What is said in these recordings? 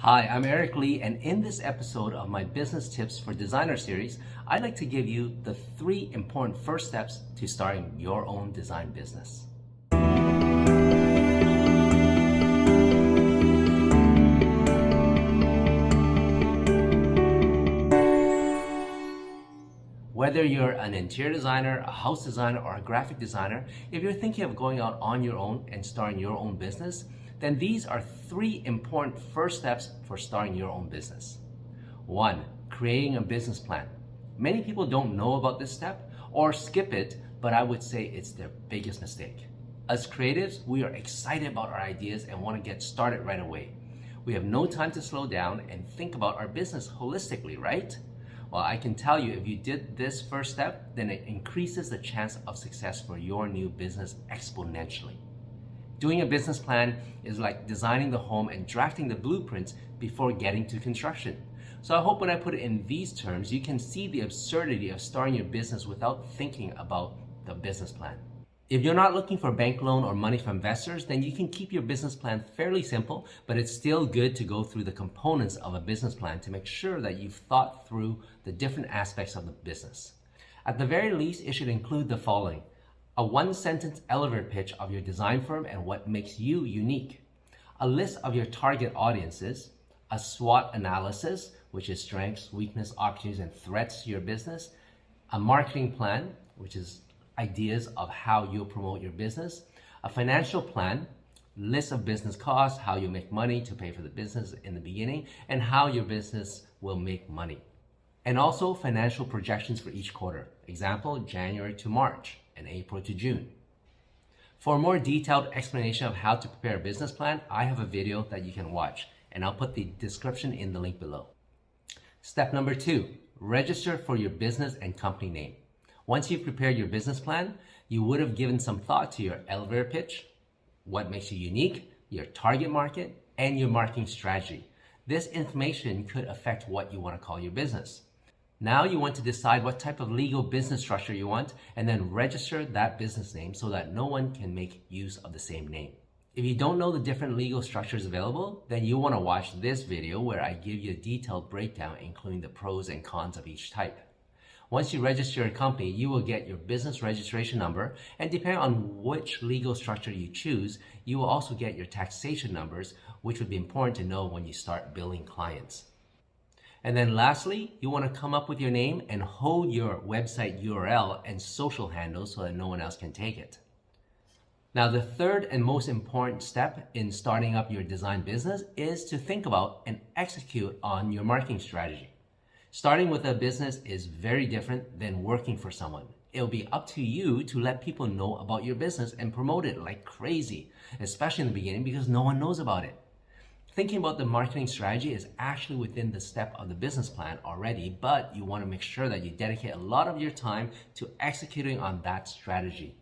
Hi, I'm Eric Lee, and in this episode of my Business Tips for Designer series, I'd like to give you the 3 important first steps to starting your own design business. Whether you're an interior designer, a house designer, or a graphic designer, if you're thinking of going out on your own and starting your own business, then these are 3 important first steps for starting your own business. 1. Creating a business plan. Many people don't know about this step or skip it, but I would say it's their biggest mistake. As creatives, we are excited about our ideas and want to get started right away. We have no time to slow down and think about our business holistically, right? Well, I can tell you, if you did this first step, then it increases the chance of success for your new business exponentially. Doing a business plan is like designing the home and drafting the blueprints before getting to construction. So I hope when I put it in these terms, you can see the absurdity of starting your business without thinking about the business plan. If you're not looking for a bank loan or money from investors, then you can keep your business plan fairly simple, but it's still good to go through the components of a business plan to make sure that you've thought through the different aspects of the business. At the very least, it should include the following: a 1-sentence elevator pitch of your design firm and what makes you unique, a list of your target audiences, a SWOT analysis, which is strengths, weakness, opportunities, and threats to your business, a marketing plan, which is ideas of how you'll promote your business, a financial plan, list of business costs, how you make money to pay for the business in the beginning, and how your business will make money. And also financial projections for each quarter. Example, January to March and April to June. For a more detailed explanation of how to prepare a business plan, I have a video that you can watch, and I'll put the description in the link below. Step number 2, register for your business and company name. Once you've prepared your business plan, you would have given some thought to your elevator pitch, what makes you unique, your target market, and your marketing strategy. This information could affect what you want to call your business. Now you want to decide what type of legal business structure you want, and then register that business name so that no one can make use of the same name. If you don't know the different legal structures available, then you want to watch this video where I give you a detailed breakdown including the pros and cons of each type. Once you register your company, you will get your business registration number, and depending on which legal structure you choose, you will also get your taxation numbers, which would be important to know when you start billing clients. And then lastly, you want to come up with your name and hold your website URL and social handles so that no one else can take it. Now, the third and most important step in starting up your design business is to think about and execute on your marketing strategy. Starting with a business is very different than working for someone. It'll be up to you to let people know about your business and promote it like crazy, especially in the beginning because no one knows about it. Thinking about the marketing strategy is actually within the step of the business plan already, but you want to make sure that you dedicate a lot of your time to executing on that strategy.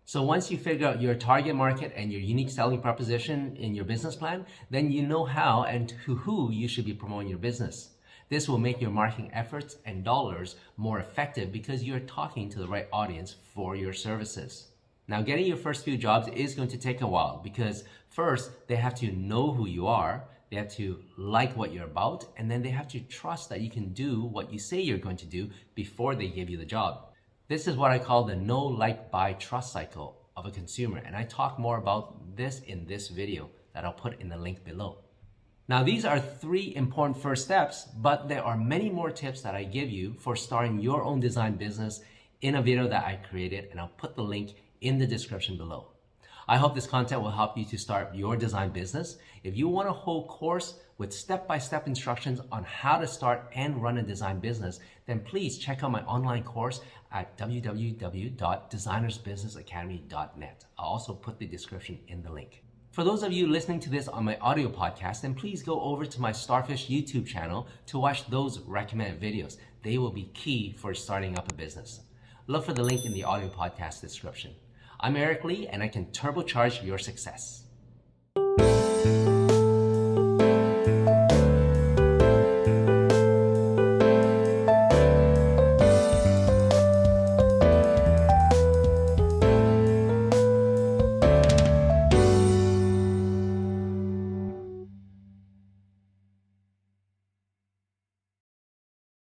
So once you figure out your target market and your unique selling proposition in your business plan, then you know how and to who you should be promoting your business. This will make your marketing efforts and dollars more effective because you're talking to the right audience for your services. Now, getting your first few jobs is going to take a while because first, they have to know who you are, they have to like what you're about, and then they have to trust that you can do what you say you're going to do before they give you the job. This is what I call the know, like, buy, trust cycle of a consumer, and I talk more about this in this video that I'll put in the link below. Now, these are 3 important first steps, but there are many more tips that I give you for starting your own design business in a video that I created, and I'll put the link in the description below. I hope this content will help you to start your design business. If you want a whole course with step-by-step instructions on how to start and run a design business, then please check out my online course at www.designersbusinessacademy.net. I'll also put the description in the link. For those of you listening to this on my audio podcast, then please go over to my Starfish YouTube channel to watch those recommended videos. They will be key for starting up a business. Look for the link in the audio podcast description. I'm Eric Lee, and I can turbocharge your success.